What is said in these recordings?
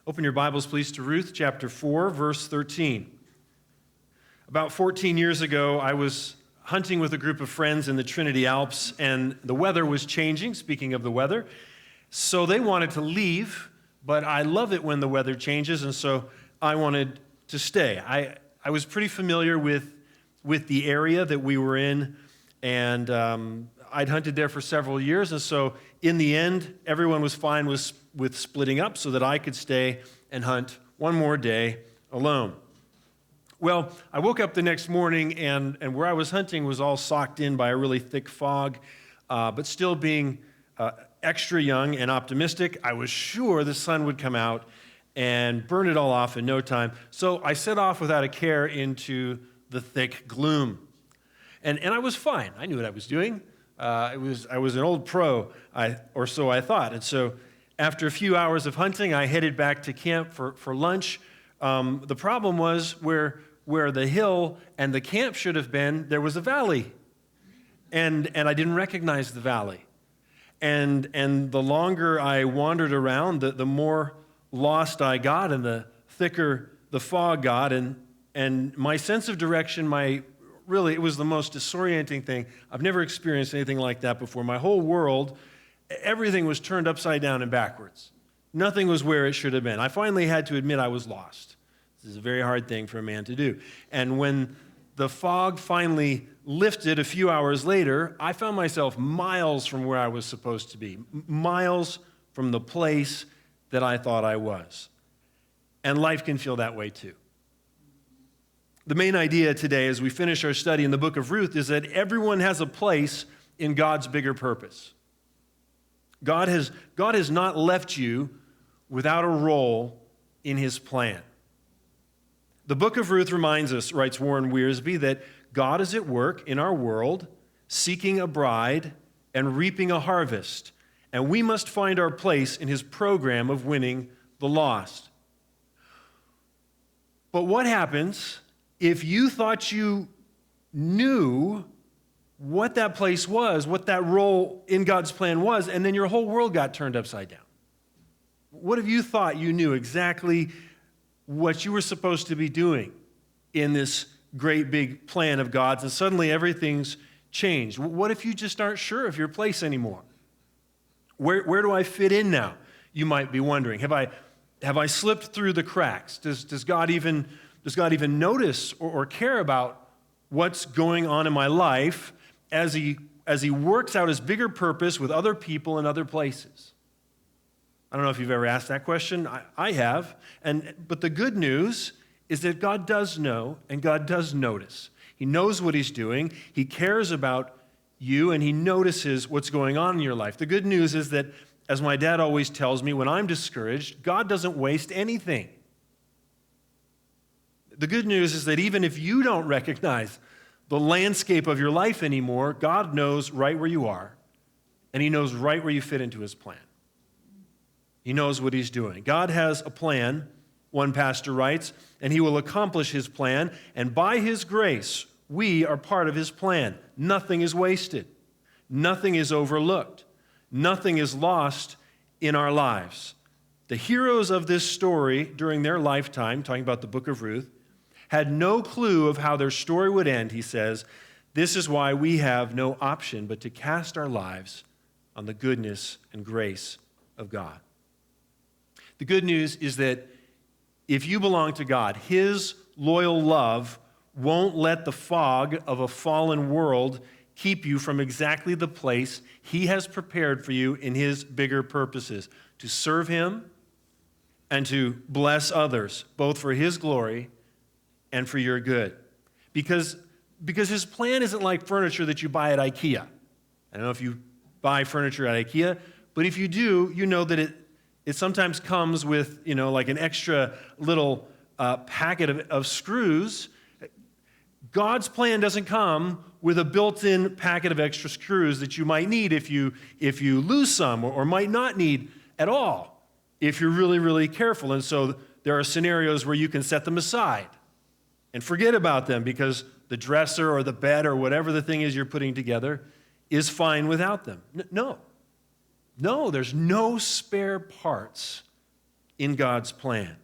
Open your Bibles, please, to Ruth chapter 4, verse 13. About 14 years ago, I was hunting with a group of friends in the Trinity Alps, and the weather was changing, speaking of the weather. So they wanted to leave, but I love it when the weather changes, and so I wanted to stay. I was pretty familiar with the area that we were in, and I'd hunted there for several years, and so in the end, everyone was fine with splitting up so that I could stay and hunt one more day alone. Well, I woke up the next morning, and where I was hunting was all socked in by a really thick fog, but still being extra young and optimistic, I was sure the sun would come out and burn it all off in no time. So I set off without a care into the thick gloom. And I was fine. I knew what I was doing. I was an old pro, or so I thought. And so after a few hours of hunting, I headed back to camp for lunch. The problem was where the hill and the camp should have been, there was a valley. And I didn't recognize the valley. And the longer I wandered around, the more lost I got, and the thicker the fog got. And my sense of direction, really, it was the most disorienting thing. I've never experienced anything like that before. My whole world, everything was turned upside down and backwards. Nothing was where it should have been. I finally had to admit I was lost. This is a very hard thing for a man to do. And when the fog finally lifted a few hours later, I found myself miles from where I was supposed to be, miles from the place that I thought I was. And life can feel that way too. The main idea today as we finish our study in the book of Ruth is that everyone has a place in God's bigger purpose. God has not left you without a role in his plan. The book of Ruth reminds us, writes Warren Wiersbe, that God is at work in our world, seeking a bride and reaping a harvest, and we must find our place in his program of winning the lost. But what happens if you thought you knew what that place was, what that role in God's plan was, and then your whole world got turned upside down? What if you thought you knew exactly what you were supposed to be doing in this great big plan of God's, and suddenly everything's changed? What if you just aren't sure of your place anymore? Where do I fit in now? You might be wondering. Have I slipped through the cracks? Does God even notice or care about what's going on in my life as he works out his bigger purpose with other people in other places? I don't know if you've ever asked that question. I have. But the good news is that God does know and God does notice. He knows what he's doing. He cares about you, and he notices what's going on in your life. The good news is that, as my dad always tells me, when I'm discouraged, God doesn't waste anything. The good news is that even if you don't recognize the landscape of your life anymore, God knows right where you are, and he knows right where you fit into his plan. He knows what he's doing. God has a plan, one pastor writes, and he will accomplish his plan, and by his grace, we are part of his plan. Nothing is wasted. Nothing is overlooked. Nothing is lost in our lives. The heroes of this story during their lifetime, talking about the book of Ruth, had no clue of how their story would end, he says. This is why we have no option but to cast our lives on the goodness and grace of God. The good news is that if you belong to God, his loyal love won't let the fog of a fallen world keep you from exactly the place he has prepared for you in his bigger purposes, to serve him and to bless others, both for his glory and for your good. Because his plan isn't like furniture that you buy at IKEA. I don't know if you buy furniture at IKEA, but if you do, you know that it sometimes comes with, like an extra little packet of screws. God's plan doesn't come with a built-in packet of extra screws that you might need if you lose some, or might not need at all if you're really, really careful. And so there are scenarios where you can set them aside and forget about them because the dresser or the bed or whatever the thing is you're putting together is fine without them. No, there's no spare parts in God's plan.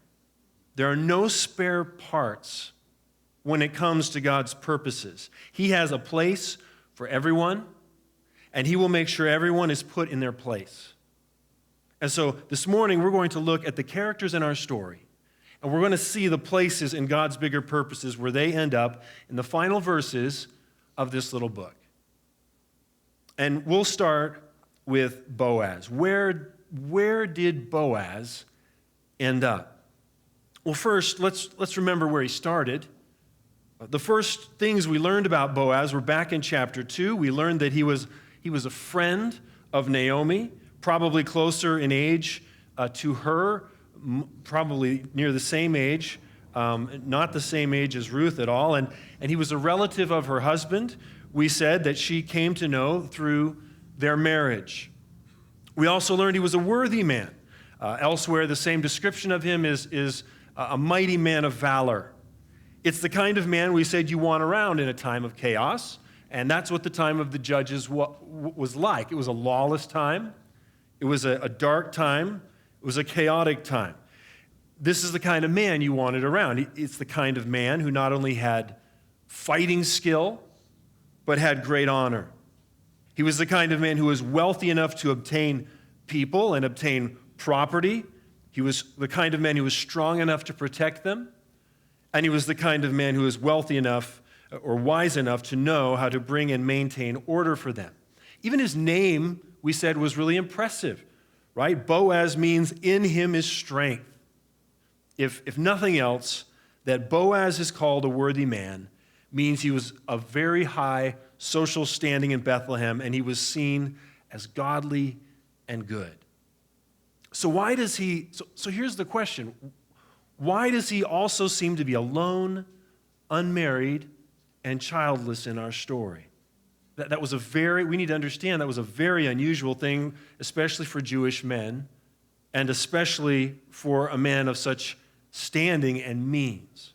There are no spare parts when it comes to God's purposes. He has a place for everyone, and he will make sure everyone is put in their place. And so this morning, we're going to look at the characters in our story, and we're going to see the places in God's bigger purposes where they end up in the final verses of this little book. And we'll start with Boaz. Where did Boaz end up? Well, first, let's remember where he started. The first things we learned about Boaz were back in chapter 2. We learned that he was a friend of Naomi, probably closer in age to her, probably near the same age, not the same age as Ruth at all. And he was a relative of her husband. We said that she came to know through their marriage. We also learned he was a worthy man. Elsewhere, the same description of him is a mighty man of valor. It's the kind of man we said you want around in a time of chaos, and that's what the time of the judges was like. It was a lawless time. It was a dark time. It was a chaotic time. This is the kind of man you wanted around. It's the kind of man who not only had fighting skill, but had great honor. He was the kind of man who was wealthy enough to obtain people and obtain property. He was the kind of man who was strong enough to protect them. And he was the kind of man who was wealthy enough or wise enough to know how to bring and maintain order for them. Even his name, we said, was really impressive, right? Boaz means in him is strength. If nothing else, that Boaz is called a worthy man means he was of very high social standing in Bethlehem, and he was seen as godly and good. So why does he, so here's the question. Why does he also seem to be alone, unmarried, and childless in our story? That was we need to understand that was a very unusual thing, especially for Jewish men, and especially for a man of such standing and means.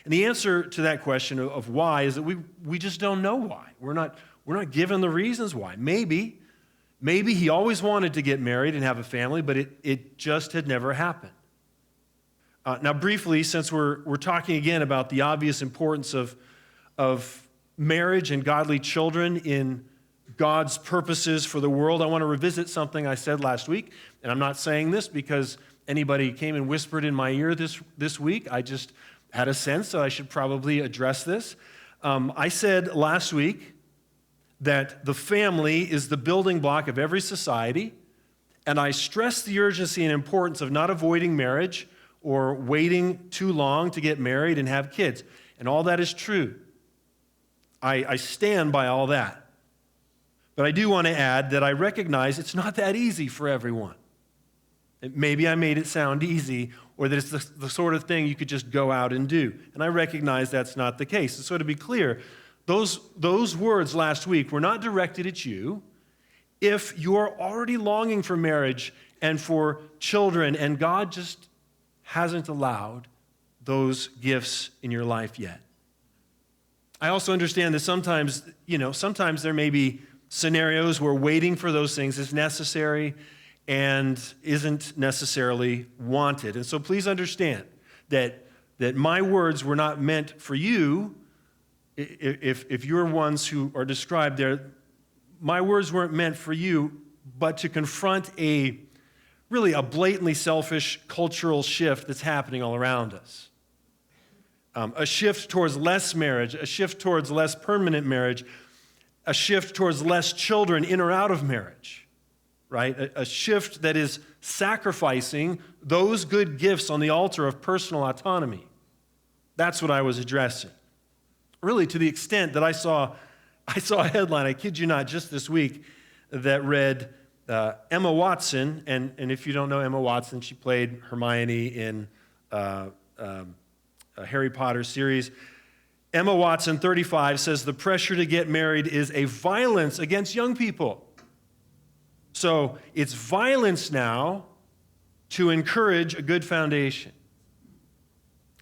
And the answer to that question of why is that we just don't know why. We're not given the reasons why. Maybe he always wanted to get married and have a family, but it just had never happened. Now, briefly, since we're talking again about the obvious importance of marriage and godly children in God's purposes for the world, I want to revisit something I said last week. And I'm not saying this because anybody came and whispered in my ear this week. I just had a sense that I should probably address this. I said last week that the family is the building block of every society, and I stressed the urgency and importance of not avoiding marriage or waiting too long to get married and have kids. And all that is true. I stand by all that. But I do want to add that I recognize it's not that easy for everyone. Maybe I made it sound easy, or that it's the sort of thing you could just go out and do. And I recognize that's not the case. And so to be clear, those words last week were not directed at you. If you're already longing for marriage and for children, and God just hasn't allowed those gifts in your life yet. I also understand that sometimes there may be scenarios where waiting for those things is necessary and isn't necessarily wanted. And so please understand that my words were not meant for you, if you're ones who are described there. My words weren't meant for you, but to confront a blatantly selfish cultural shift that's happening all around us. A shift towards less marriage, a shift towards less permanent marriage, a shift towards less children in or out of marriage, right? A shift that is sacrificing those good gifts on the altar of personal autonomy. That's what I was addressing. Really, to the extent that I saw a headline, I kid you not, just this week, that read, Emma Watson, and if you don't know Emma Watson, she played Hermione in a Harry Potter series. Emma Watson, 35, says the pressure to get married is a violence against young people. So it's violence now to encourage a good foundation.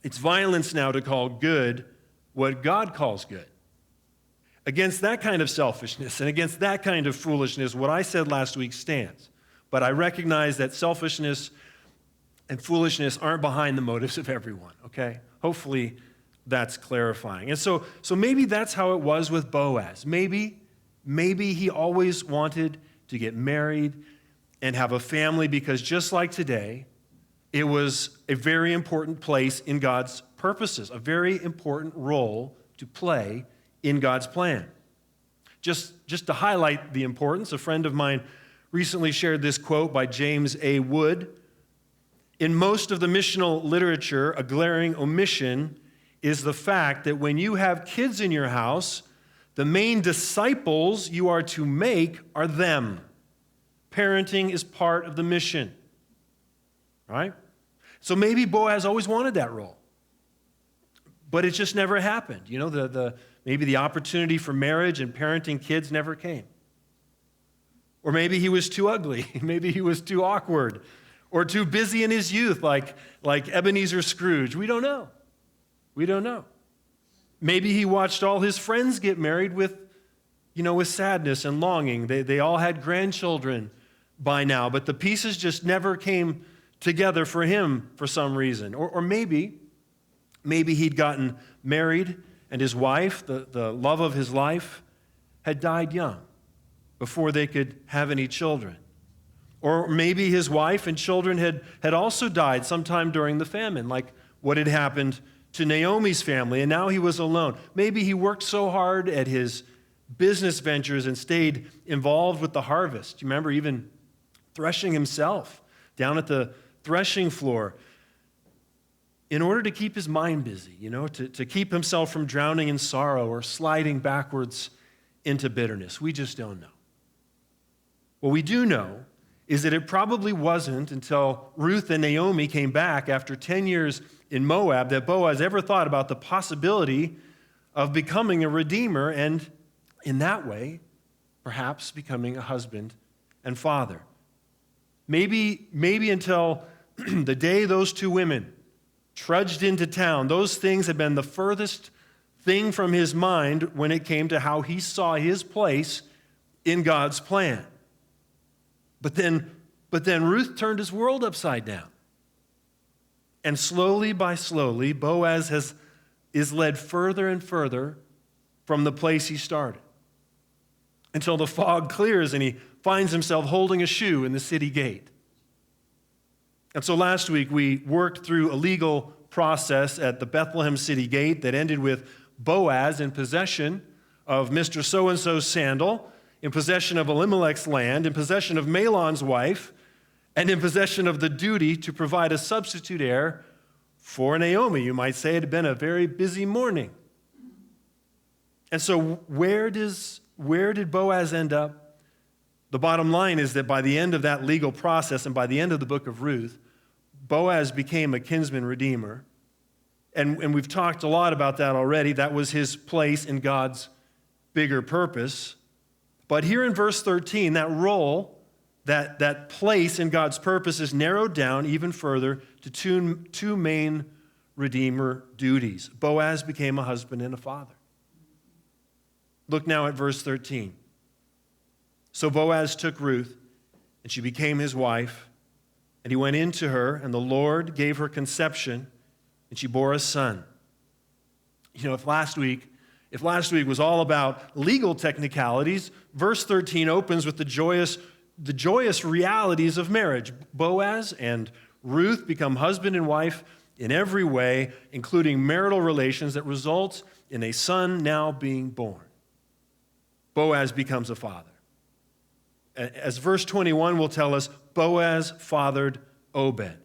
It's violence now to call good what God calls good. Against that kind of selfishness and against that kind of foolishness, what I said last week stands. But I recognize that selfishness and foolishness aren't behind the motives of everyone, okay? Hopefully that's clarifying. And so maybe that's how it was with Boaz. Maybe he always wanted to get married and have a family because just like today, it was a very important place in God's purposes, a very important role to play in God's plan. Just to highlight the importance, a friend of mine recently shared this quote by James A. Wood. In most of the missional literature, a glaring omission is the fact that when you have kids in your house, the main disciples you are to make are them. Parenting is part of the mission, right? So maybe Boaz always wanted that role, but it just never happened. You know, maybe the opportunity for marriage and parenting kids never came. Or maybe he was too ugly. Maybe he was too awkward or too busy in his youth, like Ebenezer Scrooge. We don't know. We don't know. Maybe he watched all his friends get married with sadness and longing. They all had grandchildren by now, but the pieces just never came together for him for some reason. Or maybe he'd gotten married and his wife, the love of his life, had died young before they could have any children. Or maybe his wife and children had also died sometime during the famine, like what had happened to Naomi's family, and now he was alone. Maybe he worked so hard at his business ventures and stayed involved with the harvest. You remember even threshing himself down at the threshing floor in order to keep his mind busy, to keep himself from drowning in sorrow or sliding backwards into bitterness. We just don't know. What we do know is that it probably wasn't until Ruth and Naomi came back after 10 years in Moab that Boaz ever thought about the possibility of becoming a redeemer and, in that way, perhaps becoming a husband and father. Maybe until the day those two women trudged into town, those things had been the furthest thing from his mind when it came to how he saw his place in God's plan. But then Ruth turned his world upside down. And slowly by slowly, Boaz is led further and further from the place he started until the fog clears and he finds himself holding a shoe in the city gate. And so last week we worked through a legal process at the Bethlehem city gate that ended with Boaz in possession of Mr. So-and-so's sandal, in possession of Elimelech's land, in possession of Mahlon's wife, and in possession of the duty to provide a substitute heir for Naomi. You might say it had been a very busy morning. And so where did Boaz end up? The bottom line is that by the end of that legal process and by the end of the book of Ruth, Boaz became a kinsman-redeemer. And we've talked a lot about that already. That was his place in God's bigger purpose. But here in verse 13, that role, that place in God's purpose is narrowed down even further to two main redeemer duties. Boaz became a husband and a father. Look now at verse 13. So Boaz took Ruth, and she became his wife, and he went in to her, and the Lord gave her conception, and she bore a son. If last week was all about legal technicalities, verse 13 opens with the joyous realities of marriage. Boaz and Ruth become husband and wife in every way, including marital relations that result in a son now being born. Boaz becomes a father. As verse 21 will tell us, Boaz fathered Obed.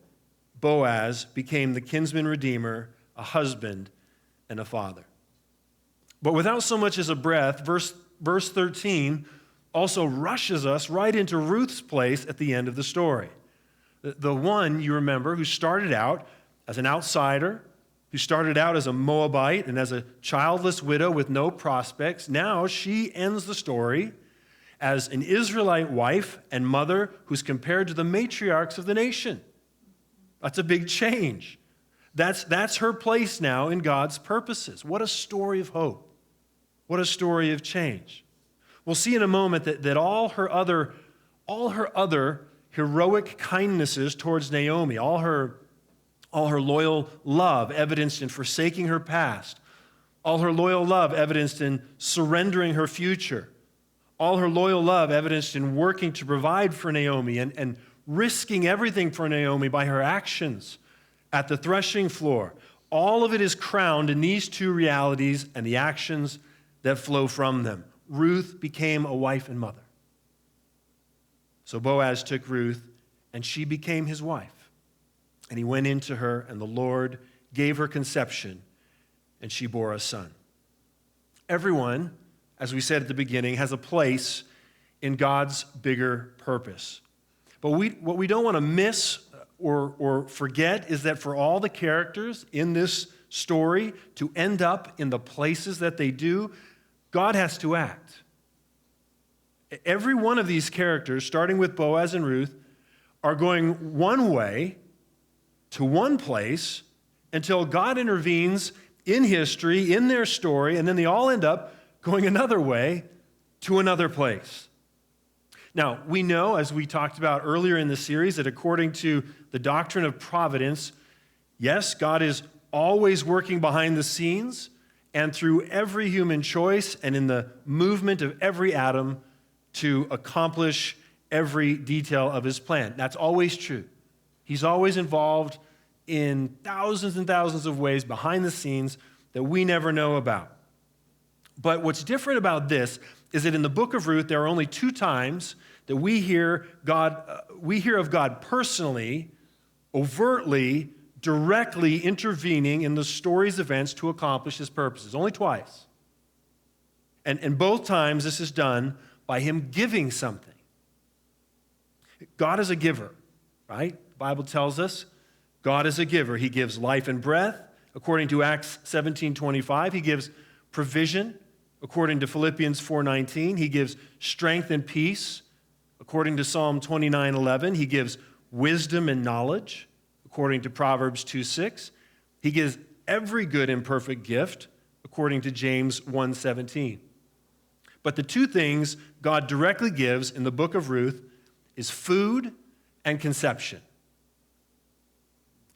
Boaz became the kinsman-redeemer, a husband and a father. But without so much as a breath, verse 13 also rushes us right into Ruth's place at the end of the story. The one, you remember, who started out as an outsider, who started out as a Moabite and as a childless widow with no prospects. Now she ends the story as an Israelite wife and mother who's compared to the matriarchs of the nation. That's a big change. That's her place now in God's purposes. What a story of hope. What a story of change. We'll see in a moment that all her other heroic kindnesses towards Naomi, all her loyal love evidenced in forsaking her past, all her loyal love evidenced in surrendering her future, all her loyal love evidenced in working to provide for Naomi and risking everything for Naomi by her actions at the threshing floor. All of it is crowned in these two realities and the actions that flow from them. Ruth became a wife and mother. So Boaz took Ruth, and she became his wife. And he went into her, and the Lord gave her conception, and she bore a son. Everyone, as we said at the beginning, has a place in God's bigger purpose. But what we don't want to miss or forget is that for all the characters in this story to end up in the places that they do, God has to act. Every one of these characters, starting with Boaz and Ruth, are going one way to one place until God intervenes in history, in their story, and then they all end up going another way to another place. Now, we know, as we talked about earlier in the series, that according to the doctrine of providence, yes, God is always working behind the scenes and through every human choice and in the movement of every atom to accomplish every detail of his plan. That's always true. He's always involved in thousands and thousands of ways behind the scenes that we never know about. But what's different about this is that in the book of Ruth, there are only two times that we hear of God personally, overtly, directly intervening in the story's events to accomplish his purposes. Only twice. And both times this is done by him giving something. God is a giver, right? The Bible tells us God is a giver. He gives life and breath, according to Acts 17:25. He gives provision, according to Philippians 4:19. He gives strength and peace, according to Psalm 29:11. He gives wisdom and knowledge, according to Proverbs 2:6. He gives every good and perfect gift, according to James 1:17. But the two things God directly gives in the book of Ruth is food and conception.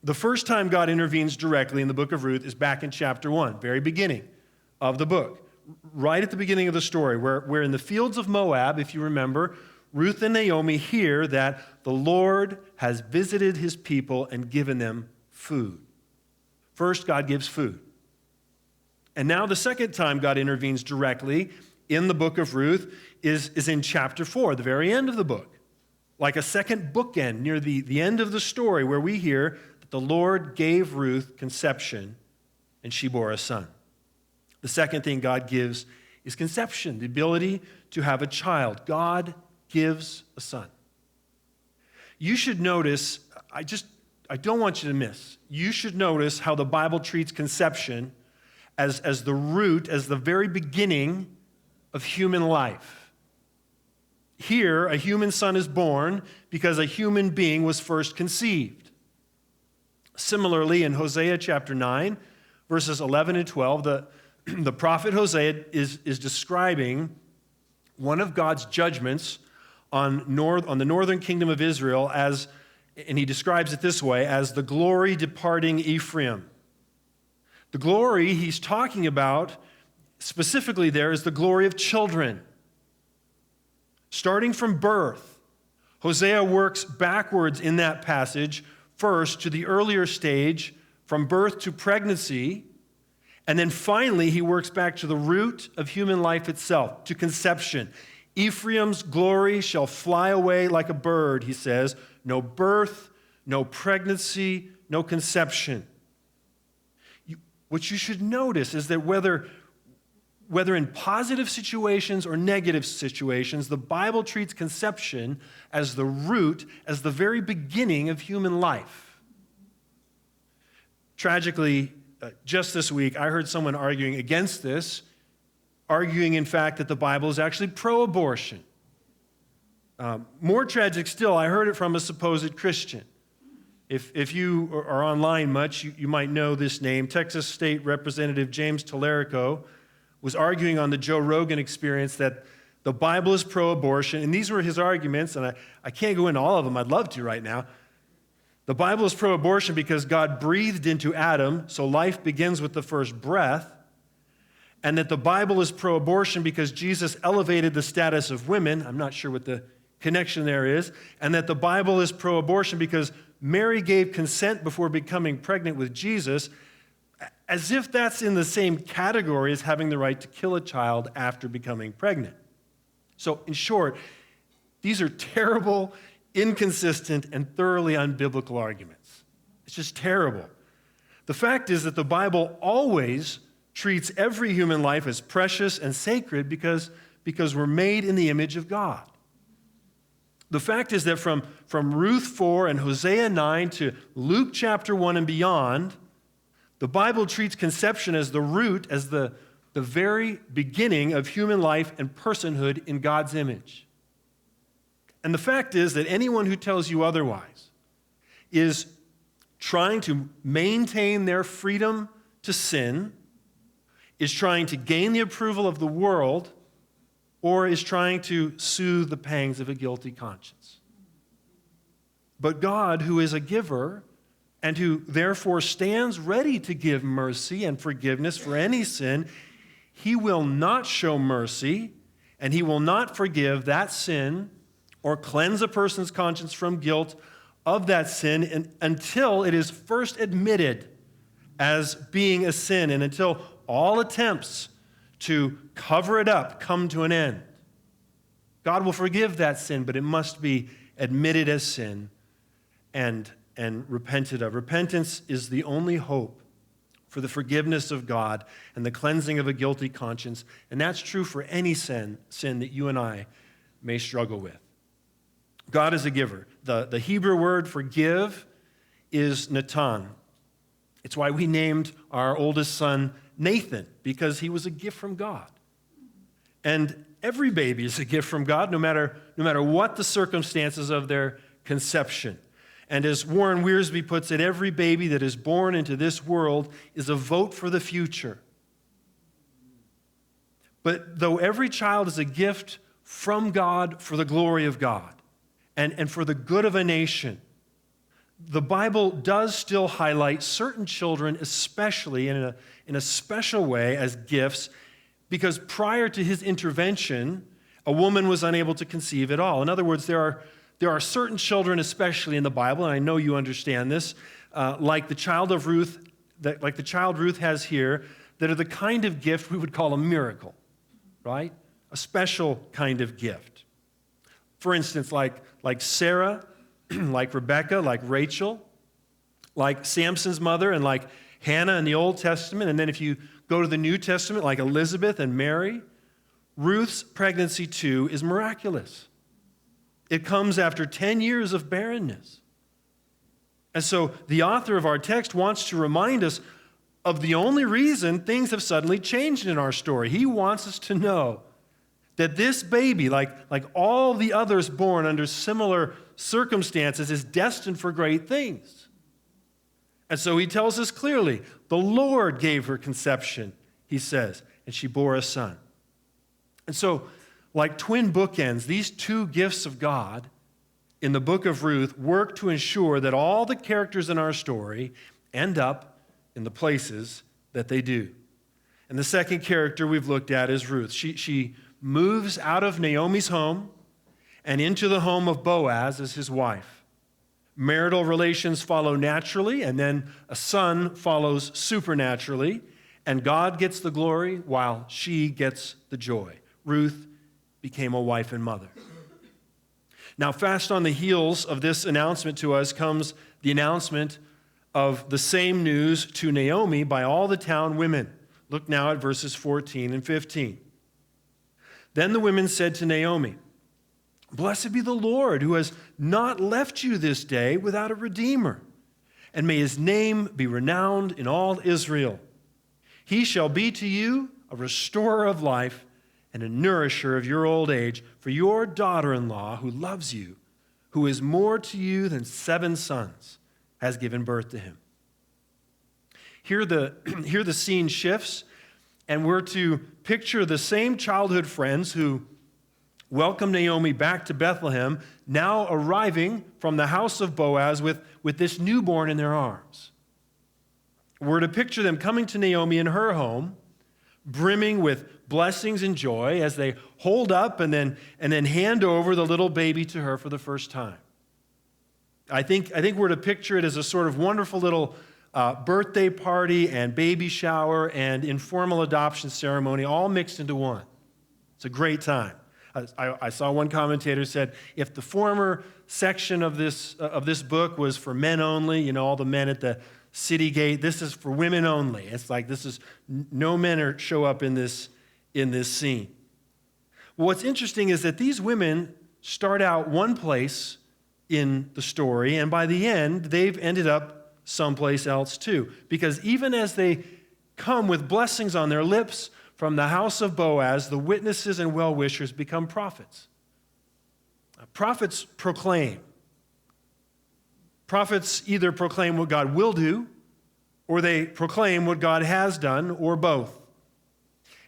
The first time God intervenes directly in the book of Ruth is back in chapter 1, very beginning of the book, right at the beginning of the story, where in the fields of Moab, if you remember, Ruth and Naomi hear that the Lord has visited his people and given them food. First, God gives food. And now the second time God intervenes directly in the book of Ruth is in chapter 4, the very end of the book, like a second bookend near the end of the story where we hear that the Lord gave Ruth conception and she bore a son. The second thing God gives is conception, the ability to have a child. God gives a son. You should notice, I don't want you to miss, you should notice how the Bible treats conception as the root, as the very beginning of human life. Here, a human son is born because a human being was first conceived. Similarly, in Hosea chapter 9, verses 11 and 12, the prophet Hosea is describing one of God's judgments on the northern kingdom of Israel and he describes it this way, as the glory departing Ephraim. The glory he's talking about specifically there is the glory of children. Starting from birth, Hosea works backwards in that passage, first to the earlier stage, from birth to pregnancy, and then finally he works back to the root of human life itself, to conception. Ephraim's glory shall fly away like a bird, he says. No birth, no pregnancy, no conception. What you should notice is that whether in positive situations or negative situations, the Bible treats conception as the root, as the very beginning of human life. Tragically, just this week, I heard someone arguing against this, arguing, in fact, that the Bible is actually pro-abortion. More tragic still, I heard it from a supposed Christian. If you are online much, you might know this name. Texas State Representative James Tallarico was arguing on the Joe Rogan Experience that The Bible is pro-abortion, and these were his arguments, and I can't go into all of them. I'd love to right now. The Bible is pro-abortion because God breathed into Adam, so life begins with the first breath, and that the Bible is pro-abortion because Jesus elevated the status of women. I'm not sure what the connection there is. And that the Bible is pro-abortion because Mary gave consent before becoming pregnant with Jesus, as if that's in the same category as having the right to kill a child after becoming pregnant. So, in short, these are terrible, inconsistent, and thoroughly unbiblical arguments. It's just terrible. The fact is that the Bible always treats every human life as precious and sacred because we're made in the image of God. The fact is that from Ruth 4 and Hosea 9 to Luke chapter 1 and beyond, the Bible treats conception as the root, as the very beginning of human life and personhood in God's image. And the fact is that anyone who tells you otherwise is trying to maintain their freedom to sin, is trying to gain the approval of the world, or is trying to soothe the pangs of a guilty conscience. But God, who is a giver, and who therefore stands ready to give mercy and forgiveness for any sin, he will not show mercy, and he will not forgive that sin or cleanse a person's conscience from guilt of that sin until it is first admitted as being a sin, and until all attempts to cover it up come to an end. God will forgive that sin, but it must be admitted as sin and repented of. Repentance is the only hope for the forgiveness of God and the cleansing of a guilty conscience, and that's true for any sin that you and I may struggle with. God is a giver. The Hebrew word for give is natan. It's why we named our oldest son Nathan, because he was a gift from God. And every baby is a gift from God, no matter what the circumstances of their conception. And as Warren Wiersbe puts it, every baby that is born into this world is a vote for the future. But though every child is a gift from God for the glory of God and for the good of a nation, the Bible does still highlight certain children, especially in a special way, as gifts, because prior to his intervention, a woman was unable to conceive at all. In other words, there are certain children, especially in the Bible, and I know you understand this, like the child Ruth has here, that are the kind of gift we would call a miracle, right? A special kind of gift. For instance, like Sarah, like Rebecca, like Rachel, like Samson's mother, and like Hannah in the Old Testament. And then if you go to the New Testament, like Elizabeth and Mary, Ruth's pregnancy too is miraculous. It comes after 10 years of barrenness. And so the author of our text wants to remind us of the only reason things have suddenly changed in our story. He wants us to know that this baby, like all the others born under similar circumstances, is destined for great things. And so he tells us clearly, the Lord gave her conception, he says, and she bore a son. And so, like twin bookends, these two gifts of God in the book of Ruth work to ensure that all the characters in our story end up in the places that they do. And the second character we've looked at is Ruth. She moves out of Naomi's home and into the home of Boaz as his wife. Marital relations follow naturally, and then a son follows supernaturally, and God gets the glory while she gets the joy. Ruth became a wife and mother. Now, fast on the heels of this announcement to us comes the announcement of the same news to Naomi by all the town women. Look now at verses 14 and 15. Then the women said to Naomi, "Blessed be the Lord, who has not left you this day without a redeemer, and may his name be renowned in all Israel. He shall be to you a restorer of life and a nourisher of your old age, for your daughter-in-law, who loves you, who is more to you than 7 sons, has given birth to him." Here the scene shifts, and we're to picture the same childhood friends who welcome Naomi back to Bethlehem, now arriving from the house of Boaz with this newborn in their arms. We're to picture them coming to Naomi in her home, brimming with blessings and joy as they hold up and then hand over the little baby to her for the first time. I think we're to picture it as a sort of wonderful little birthday party and baby shower and informal adoption ceremony all mixed into one. It's a great time. I saw one commentator said, if the former section of this book was for men only, all the men at the city gate, this is for women only. It's like no men show up in this scene. Well, what's interesting is that these women start out one place in the story, and by the end, they've ended up someplace else too. Because even as they come with blessings on their lips from the house of Boaz, the witnesses and well-wishers become prophets. Prophets proclaim. Prophets either proclaim what God will do, or they proclaim what God has done, or both.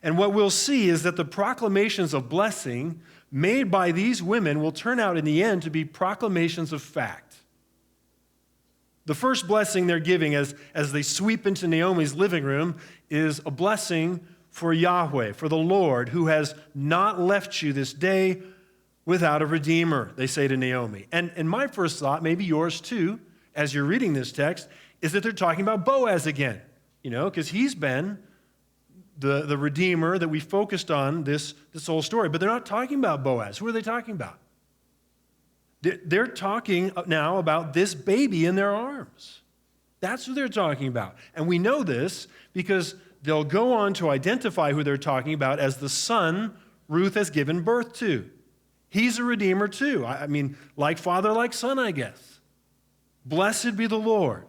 And what we'll see is that the proclamations of blessing made by these women will turn out in the end to be proclamations of fact. The first blessing they're giving as they sweep into Naomi's living room is a blessing for Yahweh, for the Lord, who has not left you this day without a redeemer, they say to Naomi. And my first thought, maybe yours too, as you're reading this text, is that they're talking about Boaz again, because he's been the redeemer that we focused on this whole story. But they're not talking about Boaz. Who are they talking about? They're talking now about this baby in their arms. That's who they're talking about. And we know this because they'll go on to identify who they're talking about as the son Ruth has given birth to. He's a redeemer too. I mean, like father, like son, I guess. Blessed be the Lord,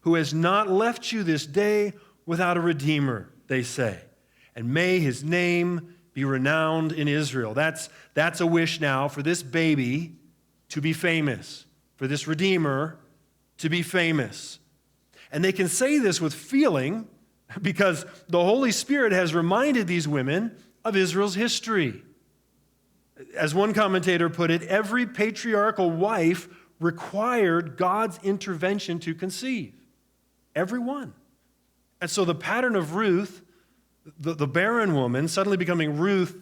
who has not left you this day without a redeemer, they say. And may his name be renowned in Israel. That's a wish now for this baby to be famous, for this redeemer to be famous. And they can say this with feeling because the Holy Spirit has reminded these women of Israel's history. As one commentator put it, every patriarchal wife required God's intervention to conceive. Every one. And so the pattern of Ruth, the barren woman, suddenly becoming Ruth,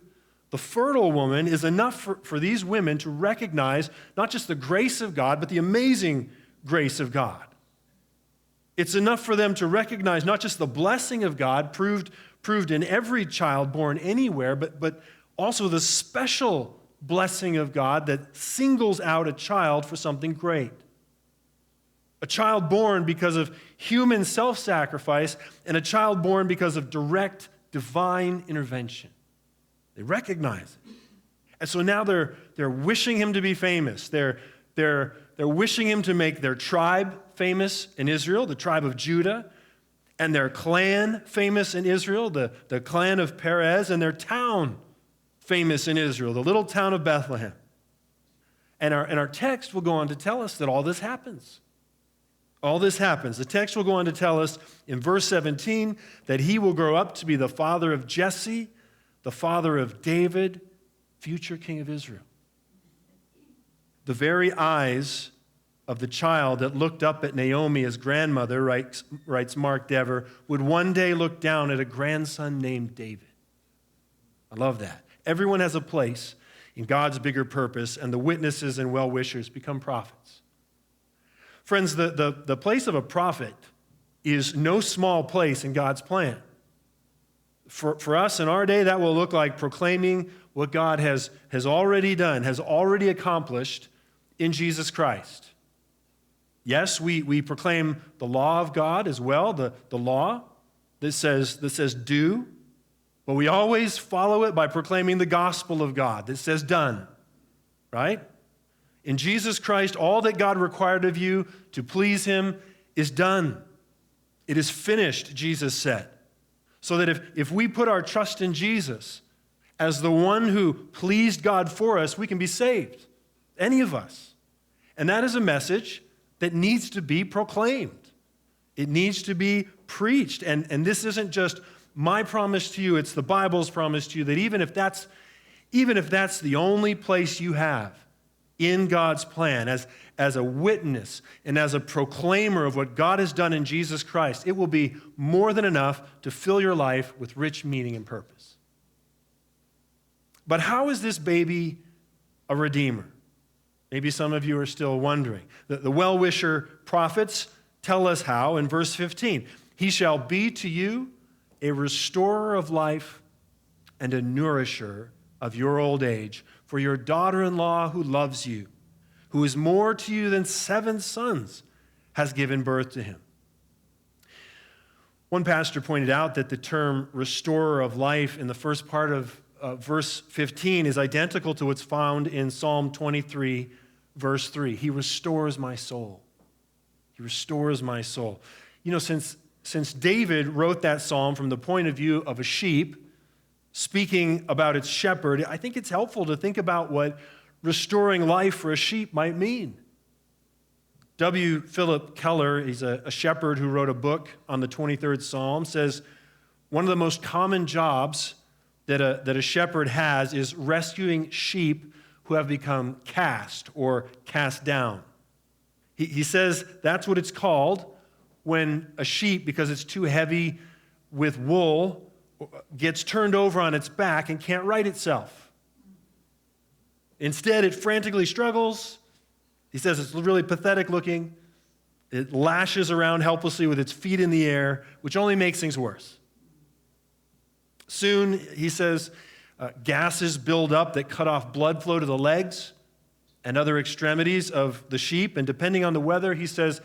the fertile woman, is enough for these women to recognize not just the grace of God, but the amazing grace of God. It's enough for them to recognize not just the blessing of God proved in every child born anywhere, but also the special blessing of God that singles out a child for something great. A child born because of human self-sacrifice, and a child born because of direct divine intervention. They recognize it. And so now they're wishing him to be famous. They're wishing him to make their tribe famous in Israel, the tribe of Judah, and their clan famous in Israel, the clan of Perez, and their town famous in Israel, the little town of Bethlehem. And our text will go on to tell us that all this happens. All this happens. The text will go on to tell us in verse 17 that he will grow up to be the father of Jesse, the father of David, future king of Israel. The very eyes of the child that looked up at Naomi as grandmother, writes Mark Dever, would one day look down at a grandson named David. I love that. Everyone has a place in God's bigger purpose, and the witnesses and well-wishers become prophets. Friends, the place of a prophet is no small place in God's plan. For us in our day, that will look like proclaiming what God has already done, has already accomplished in Jesus Christ. Yes, we proclaim the law of God as well, the law that says do, but we always follow it by proclaiming the gospel of God that says done, right? In Jesus Christ, all that God required of you to please him is done. It is finished, Jesus said. So that if we put our trust in Jesus as the one who pleased God for us, we can be saved, any of us. And that is a message that needs to be proclaimed. It needs to be preached. And this isn't just my promise to you, it's the Bible's promise to you that even if that's even if that's the only place you have in God's plan, as a witness and as a proclaimer of what God has done in Jesus Christ, it will be more than enough to fill your life with rich meaning and purpose. But how is this baby a redeemer? Maybe some of you are still wondering. The well-wisher prophets tell us how in verse 15. He shall be to you a restorer of life and a nourisher of your old age, for your daughter-in-law who loves you, who is more to you than 7 sons, has given birth to him. One pastor pointed out that the term restorer of life in the first part of verse 15 is identical to what's found in Psalm 23, verse 3. He restores my soul. He restores my soul. You know, since David wrote that psalm from the point of view of a sheep, speaking about its shepherd, I think it's helpful to think about what restoring life for a sheep might mean. W. Philip Keller, he's a shepherd who wrote a book on the 23rd Psalm, says one of the most common jobs that a shepherd has is rescuing sheep who have become cast or cast down. He says that's what it's called when a sheep, because it's too heavy with wool, gets turned over on its back and can't right itself. Instead, it frantically struggles. He says it's really pathetic looking. It lashes around helplessly with its feet in the air, which only makes things worse. Soon, he says, gases build up that cut off blood flow to the legs and other extremities of the sheep. And depending on the weather, he says,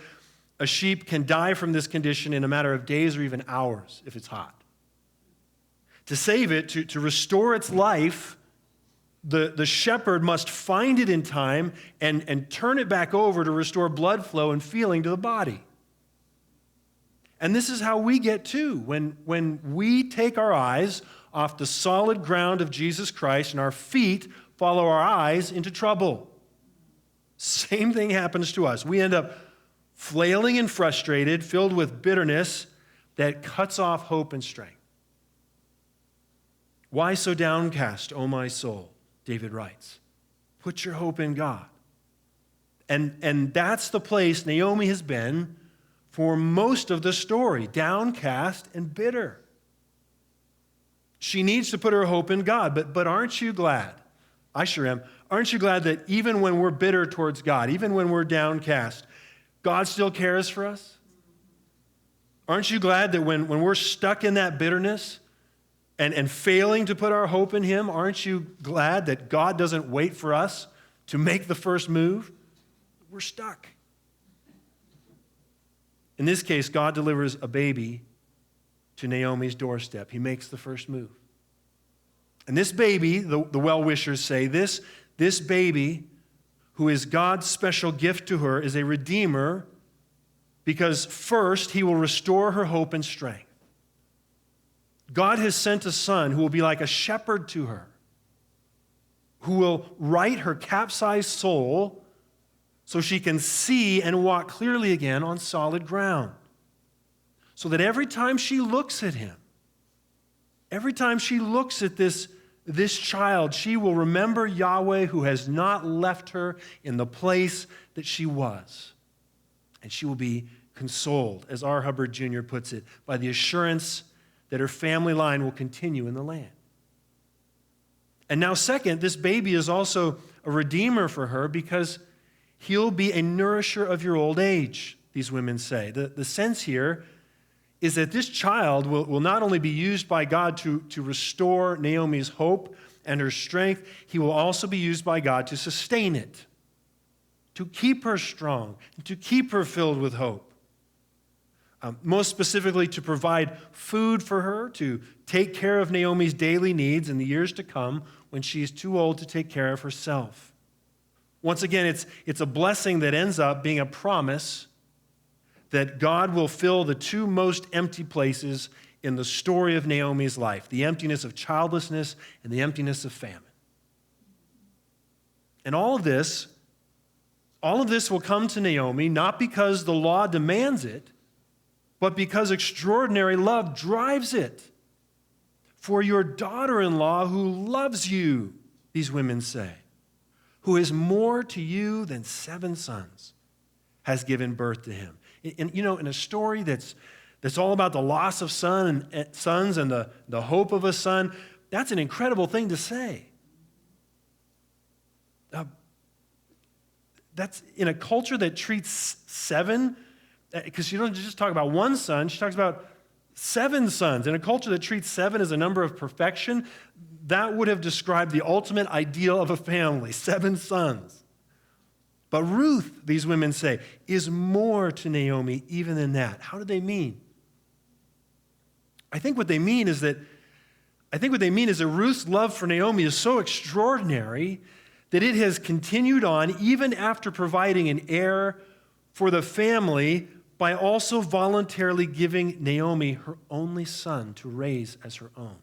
a sheep can die from this condition in a matter of days or even hours if it's hot. To save it, to restore its life, the shepherd must find it in time and turn it back over to restore blood flow and feeling to the body. And this is how we get too. When we take our eyes off the solid ground of Jesus Christ and our feet follow our eyes into trouble. Same thing happens to us. We end up flailing and frustrated, filled with bitterness that cuts off hope and strength. Why so downcast, O my soul? David writes. Put your hope in God. And that's the place Naomi has been for most of the story, downcast and bitter. She needs to put her hope in God, but aren't you glad? I sure am. Aren't you glad that even when we're bitter towards God, even when we're downcast, God still cares for us? Aren't you glad that when we're stuck in that bitterness and failing to put our hope in Him, aren't you glad that God doesn't wait for us to make the first move? We're stuck. In this case, God delivers a baby to Naomi's doorstep. He makes the first move. And this baby, the well-wishers say, this baby, who is God's special gift to her, is a redeemer because first, he will restore her hope and strength. God has sent a son who will be like a shepherd to her, who will right her capsized soul so she can see and walk clearly again on solid ground. So that every time she looks at him, every time she looks at this child, she will remember Yahweh who has not left her in the place that she was. And she will be consoled, as R. Hubbard Jr. puts it, by the assurance that her family line will continue in the land. And now second, this baby is also a redeemer for her because he'll be a nourisher of your old age, these women say. The sense here is that this child will not only be used by God to restore Naomi's hope and her strength, he will also be used by God to sustain it, to keep her strong, to keep her filled with hope. Most specifically, to provide food for her, to take care of Naomi's daily needs in the years to come when she's too old to take care of herself. Once again, it's a blessing that ends up being a promise that God will fill the two most empty places in the story of Naomi's life, the emptiness of childlessness and the emptiness of famine. And all of this will come to Naomi not because the law demands it, but because extraordinary love drives it. For your daughter-in-law who loves you, these women say, who is more to you than 7 sons, has given birth to him. In a story that's all about the loss of sons and the hope of a son, that's an incredible thing to say. That's in a culture that treats 7, because she doesn't just talk about 1 son, she talks about 7 sons. In a culture that treats 7 as a number of perfection, that would have described the ultimate ideal of a family, 7 sons. But Ruth, these women say, is more to Naomi even than that. How do they mean? I think what they mean is that Ruth's love for Naomi is so extraordinary that it has continued on even after providing an heir for the family by also voluntarily giving Naomi her only son to raise as her own.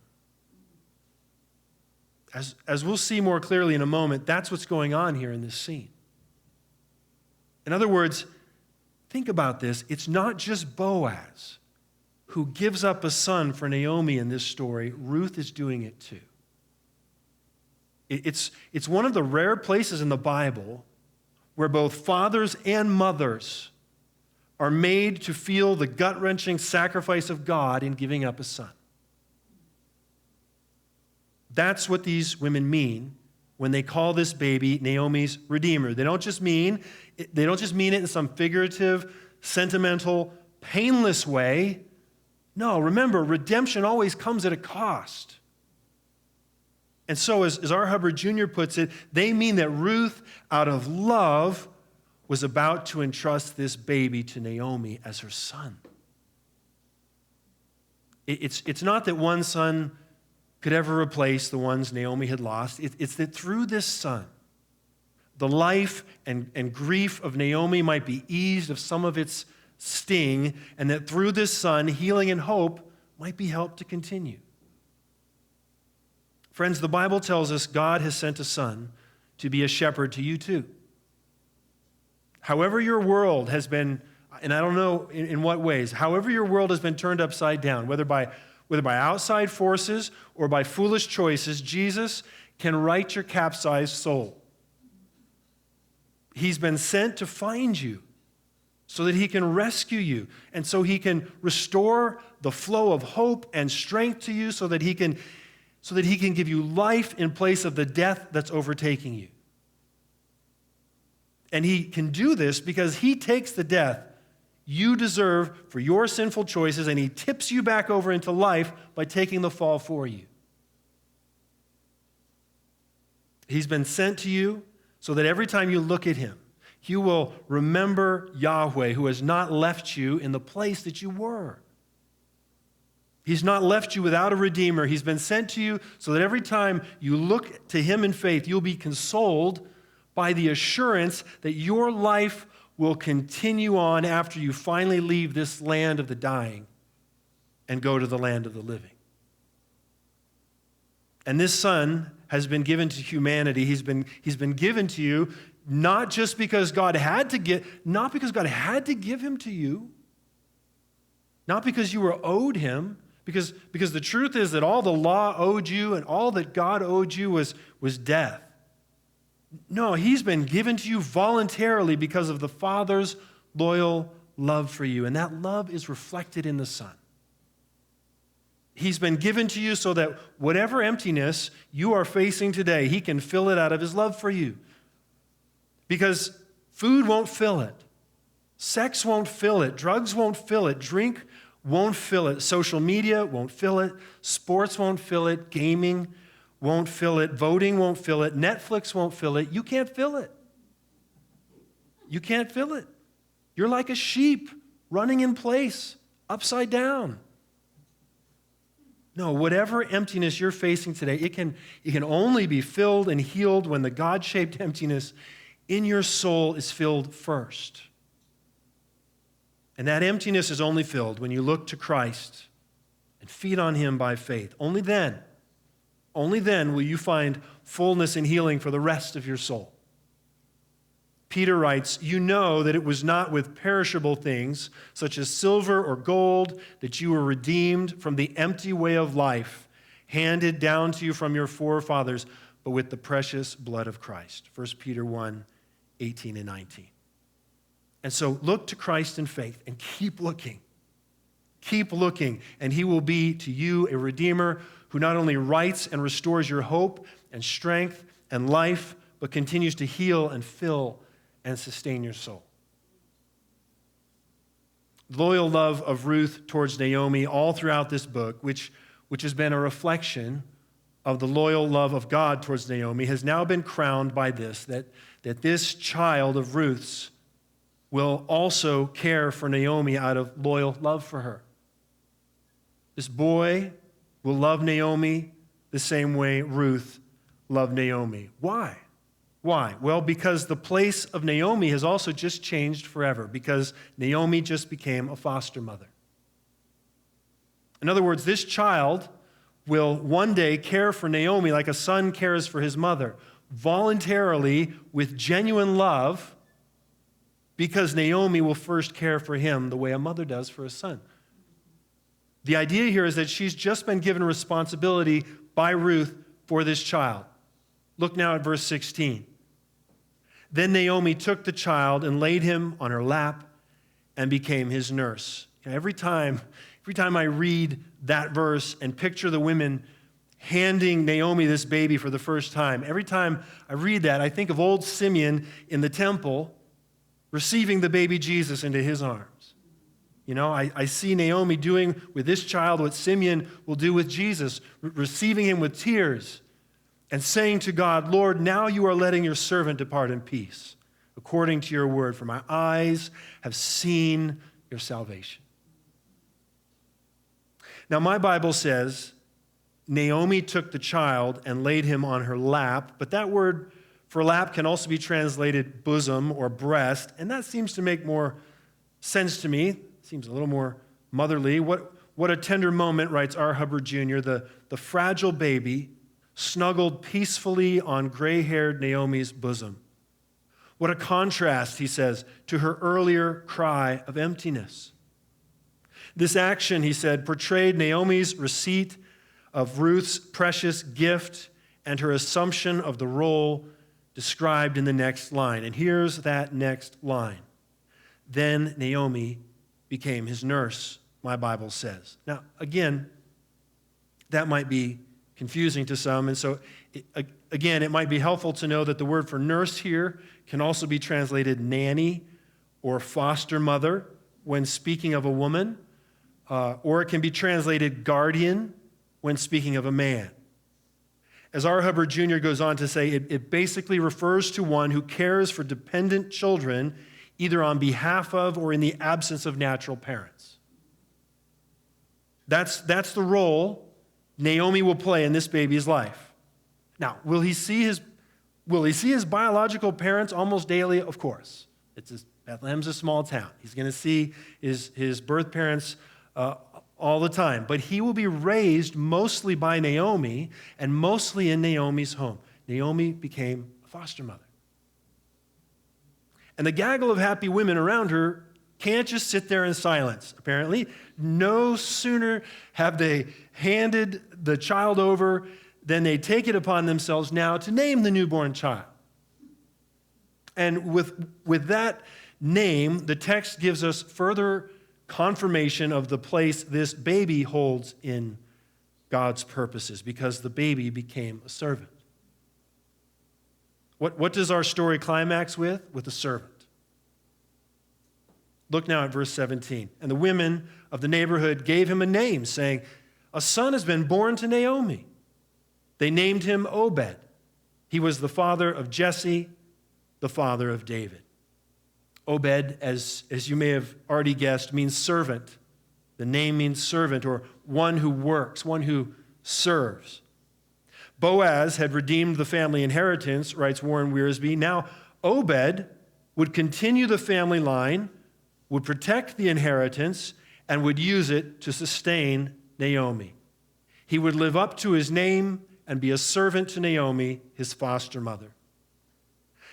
As we'll see more clearly in a moment, that's what's going on here in this scene. In other words, think about this. It's not just Boaz who gives up a son for Naomi in this story. Ruth is doing it too. It's one of the rare places in the Bible where both fathers and mothers are made to feel the gut-wrenching sacrifice of God in giving up a son. That's what these women mean when they call this baby Naomi's Redeemer. They don't just mean it in some figurative, sentimental, painless way. No, remember, redemption always comes at a cost. And so, as R. Hubbard Jr. puts it, they mean that Ruth, out of love, was about to entrust this baby to Naomi as her son. It's not that one son could ever replace the ones Naomi had lost. It's that through this son, the life and grief of Naomi might be eased of some of its sting, and that through this son, healing and hope might be helped to continue. Friends, the Bible tells us God has sent a son to be a shepherd to you too. However your world has been, and I don't know in what ways, however your world has been turned upside down, whether by outside forces or by foolish choices, Jesus can right your capsized soul. He's been sent to find you so that he can rescue you, and so he can restore the flow of hope and strength to you so that he can give you life in place of the death that's overtaking you. And he can do this because he takes the death you deserve for your sinful choices, and he tips you back over into life by taking the fall for you. He's been sent to you so that every time you look at him, you will remember Yahweh, who has not left you in the place that you were. He's not left you without a redeemer. He's been sent to you so that every time you look to him in faith, you'll be consoled by the assurance that your life will continue on after you finally leave this land of the dying and go to the land of the living. And this son has been given to humanity. He's been given to you not just because God had to give him to you, not because you were owed him, because the truth is that all the law owed you and all that God owed you was death. No, he's been given to you voluntarily because of the Father's loyal love for you, and that love is reflected in the Son. He's been given to you so that whatever emptiness you are facing today, he can fill it out of his love for you. Because food won't fill it. Sex won't fill it. Drugs won't fill it. Drink won't fill it. Social media won't fill it. Sports won't fill it. Gaming won't fill it. Voting won't fill it. Netflix won't fill it. You can't fill it. You can't fill it. You're like a sheep running in place, upside down. No, whatever emptiness you're facing today, it can only be filled and healed when the God-shaped emptiness in your soul is filled first. And that emptiness is only filled when you look to Christ and feed on him by faith. Only then will you find fullness and healing for the rest of your soul. Peter writes, "You know that it was not with perishable things, such as silver or gold, that you were redeemed from the empty way of life handed down to you from your forefathers, but with the precious blood of Christ. 1 Peter 1, 18 and 19. And so look to Christ in faith and keep looking. Keep looking, and he will be to you a redeemer who not only rights and restores your hope and strength and life, but continues to heal and fill and sustain your soul. Loyal love of Ruth towards Naomi all throughout this book, which has been a reflection of the loyal love of God towards Naomi, has now been crowned by this, that this child of Ruth's will also care for Naomi out of loyal love for her. This boy will love Naomi the same way Ruth loved Naomi. Why? Why? Well, because the place of Naomi has also just changed forever, because Naomi just became a foster mother. In other words, this child will one day care for Naomi like a son cares for his mother, voluntarily with genuine love, because Naomi will first care for him the way a mother does for a son. The idea here is that she's just been given responsibility by Ruth for this child. Look now at verse 16. Then Naomi took the child and laid him on her lap and became his nurse. Every time I read that verse and picture the women handing Naomi this baby for the first time, every time I read that, I think of old Simeon in the temple receiving the baby Jesus into his arms. I see Naomi doing with this child what Simeon will do with Jesus, receiving him with tears and saying to God, Lord, now you are letting your servant depart in peace, according to your word, for my eyes have seen your salvation. Now, my Bible says Naomi took the child and laid him on her lap, but that word for lap can also be translated bosom or breast, and that seems to make more sense to me. Seems a little more motherly. What a tender moment, writes R. Hubbard Jr., the fragile baby snuggled peacefully on gray-haired Naomi's bosom. What a contrast, he says, to her earlier cry of emptiness. This action, he said, portrayed Naomi's receipt of Ruth's precious gift and her assumption of the role described in the next line. And here's that next line. Then Naomi became his nurse, my Bible says. Now, again, that might be confusing to some, and so, again, it might be helpful to know that the word for nurse here can also be translated nanny or foster mother when speaking of a woman, or it can be translated guardian when speaking of a man. As R. Hubbard Jr. goes on to say, it basically refers to one who cares for dependent children either on behalf of or in the absence of natural parents. That's the role Naomi will play in this baby's life. Now, will he see his biological parents almost daily? Of course. Bethlehem's a small town. He's going to see his birth parents all the time. But he will be raised mostly by Naomi and mostly in Naomi's home. Naomi became a foster mother. And the gaggle of happy women around her can't just sit there in silence, apparently. No sooner have they handed the child over than they take it upon themselves now to name the newborn child. And with that name, the text gives us further confirmation of the place this baby holds in God's purposes, because the baby became a servant. What does our story climax with? With a servant. Look now at verse 17. And the women of the neighborhood gave him a name, saying, a son has been born to Naomi. They named him Obed. He was the father of Jesse, the father of David. Obed, as you may have already guessed, means servant. The name means servant, or one who works, one who serves. Boaz had redeemed the family inheritance, writes Warren Wiersbe. Now Obed would continue the family line, would protect the inheritance, and would use it to sustain Naomi. He would live up to his name and be a servant to Naomi, his foster mother.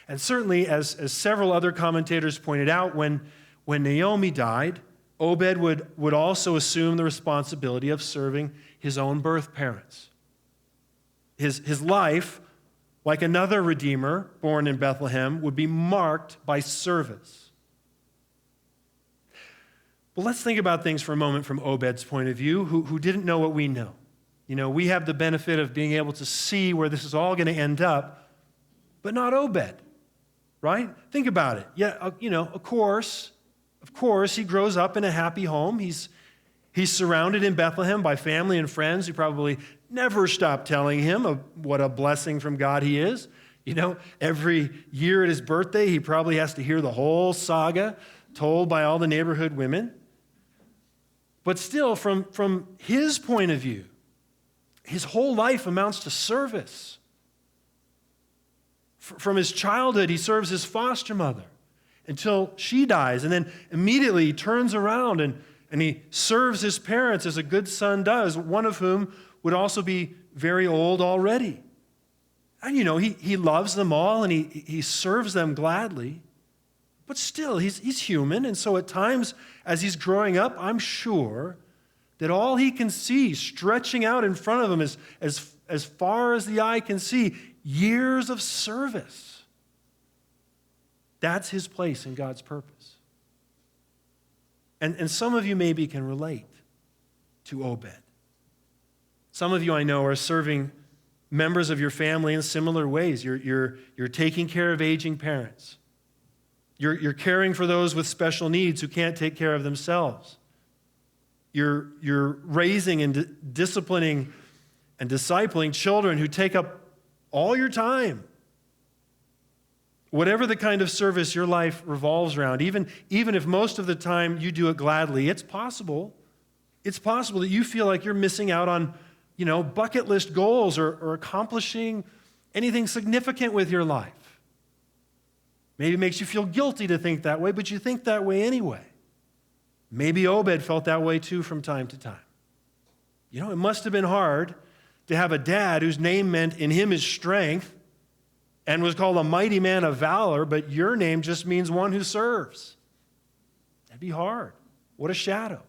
And certainly, as several other commentators pointed out, when Naomi died, Obed would also assume the responsibility of serving his own birth parents. His life like another Redeemer born in Bethlehem, would be marked by service. But let's think about things for a moment from Obed's point of view, who didn't know what we know. We have the benefit of being able to see where this is all going to end up, but not Obed, right? Think about it. Yeah, of course, he grows up in a happy home. He's surrounded in Bethlehem by family and friends who probably never stop telling him of what a blessing from God he is. Every year at his birthday, he probably has to hear the whole saga told by all the neighborhood women. But still, from his point of view, his whole life amounts to service. From his childhood, he serves his foster mother until she dies. And then immediately he turns around and he serves his parents as a good son does, one of whom would also be very old already. And he loves them all and he serves them gladly. But still, he's human. And so at times, as he's growing up, I'm sure that all he can see stretching out in front of him is as far as the eye can see, years of service. That's his place in God's purpose. And some of you maybe can relate to Obed. Some of you I know are serving members of your family in similar ways. You're taking care of aging parents. You're caring for those with special needs who can't take care of themselves. You're raising and disciplining and discipling children who take up all your time. Whatever the kind of service your life revolves around, even if most of the time you do it gladly, it's possible that you feel like you're missing out on, bucket list goals or accomplishing anything significant with your life. Maybe it makes you feel guilty to think that way, but you think that way anyway. Maybe Obed felt that way too from time to time. It must have been hard to have a dad whose name meant in him is strength and was called a mighty man of valor, but your name just means one who serves. That'd be hard. What a shadow.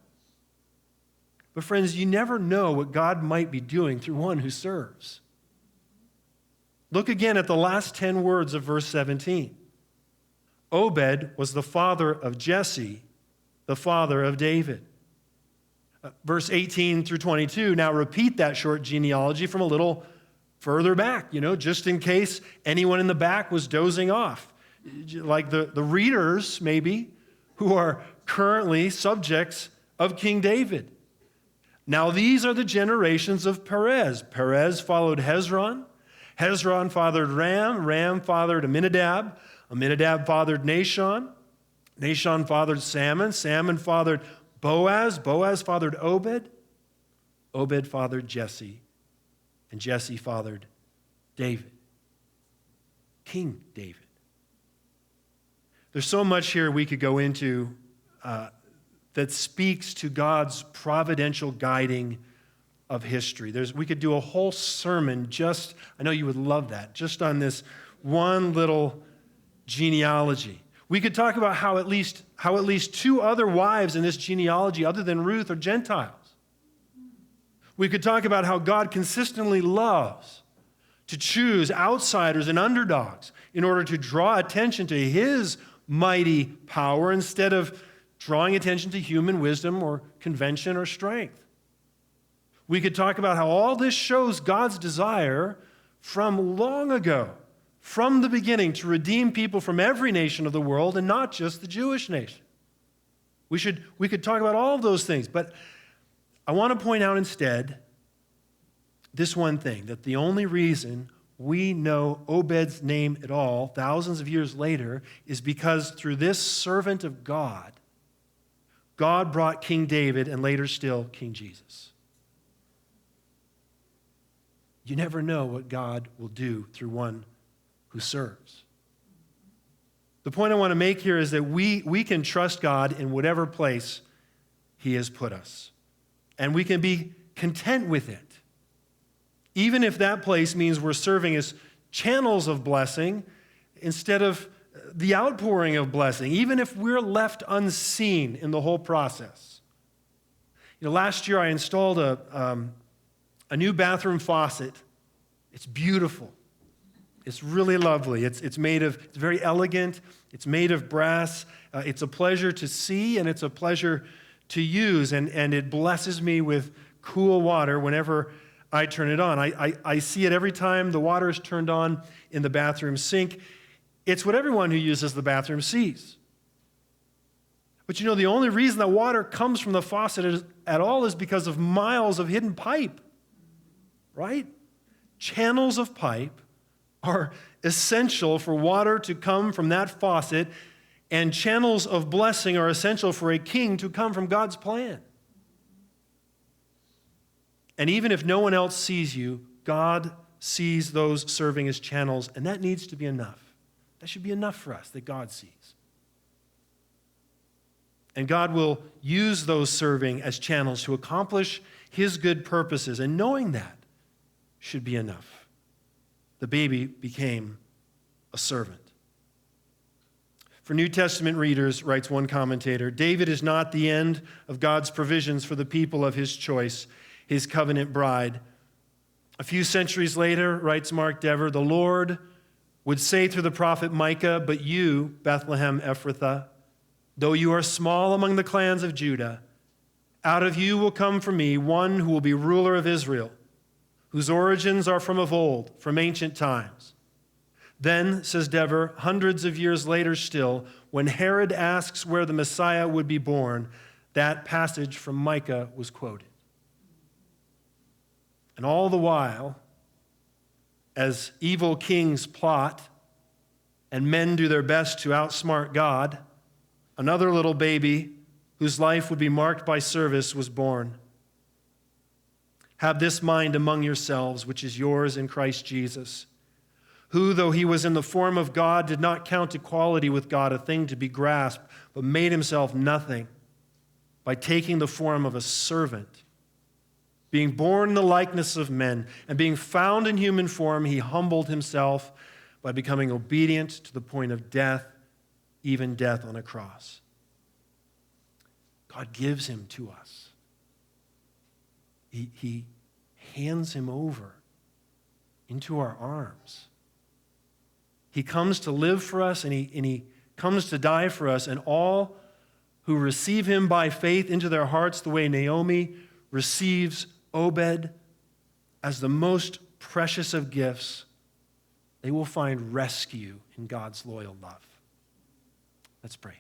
But friends, you never know what God might be doing through one who serves. Look again at the last 10 words of verse 17. Obed was the father of Jesse, the father of David. Verse 18 through 22, now repeat that short genealogy from a little further back, just in case anyone in the back was dozing off. Like the readers, maybe, who are currently subjects of King David. Now these are the generations of Perez. Perez followed Hezron. Hezron fathered Ram. Ram fathered Amminadab. Amminadab fathered Nahshon. Nahshon fathered Salmon. Salmon fathered Boaz. Boaz fathered Obed. Obed fathered Jesse. And Jesse fathered David. King David. There's so much here we could go into that speaks to God's providential guiding of history. We could do a whole sermon I know you would love that, just on this one little genealogy. We could talk about how at least two other wives in this genealogy, other than Ruth, are Gentiles. We could talk about how God consistently loves to choose outsiders and underdogs in order to draw attention to his mighty power instead of drawing attention to human wisdom or convention or strength. We could talk about how all this shows God's desire from long ago, from the beginning, to redeem people from every nation of the world and not just the Jewish nation. We could talk about all of those things, but I want to point out instead this one thing, that the only reason we know Obed's name at all, thousands of years later, is because through this servant of God, God brought King David and later still King Jesus. You never know what God will do through one who serves. The point I want to make here is that we can trust God in whatever place he has put us. And we can be content with it. Even if that place means we're serving as channels of blessing instead of the outpouring of blessing, even if we're left unseen in the whole process. Last year I installed a new bathroom faucet. It's beautiful. It's really lovely. It's very elegant. It's made of brass. It's a pleasure to see, and it's a pleasure to use. And it blesses me with cool water whenever I turn it on. I see it every time the water is turned on in the bathroom sink. It's what everyone who uses the bathroom sees. But you know, the only reason that water comes from the faucet at all is because of miles of hidden pipe, right? Channels of pipe are essential for water to come from that faucet, and channels of blessing are essential for a king to come from God's plan. And even if no one else sees you, God sees those serving as channels, and that needs to be enough. That should be enough for us that God sees. And God will use those serving as channels to accomplish his good purposes. And knowing that should be enough. The baby became a servant. For New Testament readers, writes one commentator, David is not the end of God's provisions for the people of his choice, his covenant bride. A few centuries later, writes Mark Dever, the Lord would say through the prophet Micah, but you, Bethlehem Ephrathah, though you are small among the clans of Judah, out of you will come for me one who will be ruler of Israel, whose origins are from of old, from ancient times. Then, says Dever, hundreds of years later still, when Herod asks where the Messiah would be born, that passage from Micah was quoted. And all the while, as evil kings plot and men do their best to outsmart God, another little baby whose life would be marked by service was born. Have this mind among yourselves, which is yours in Christ Jesus, who, though he was in the form of God, did not count equality with God a thing to be grasped, but made himself nothing by taking the form of a servant. Being born in the likeness of men and being found in human form, he humbled himself by becoming obedient to the point of death, even death on a cross. God gives him to us. He hands him over into our arms. He comes to live for us, and he comes to die for us, and all who receive him by faith into their hearts, the way Naomi receives Obed as the most precious of gifts, they will find rescue in God's loyal love. Let's pray.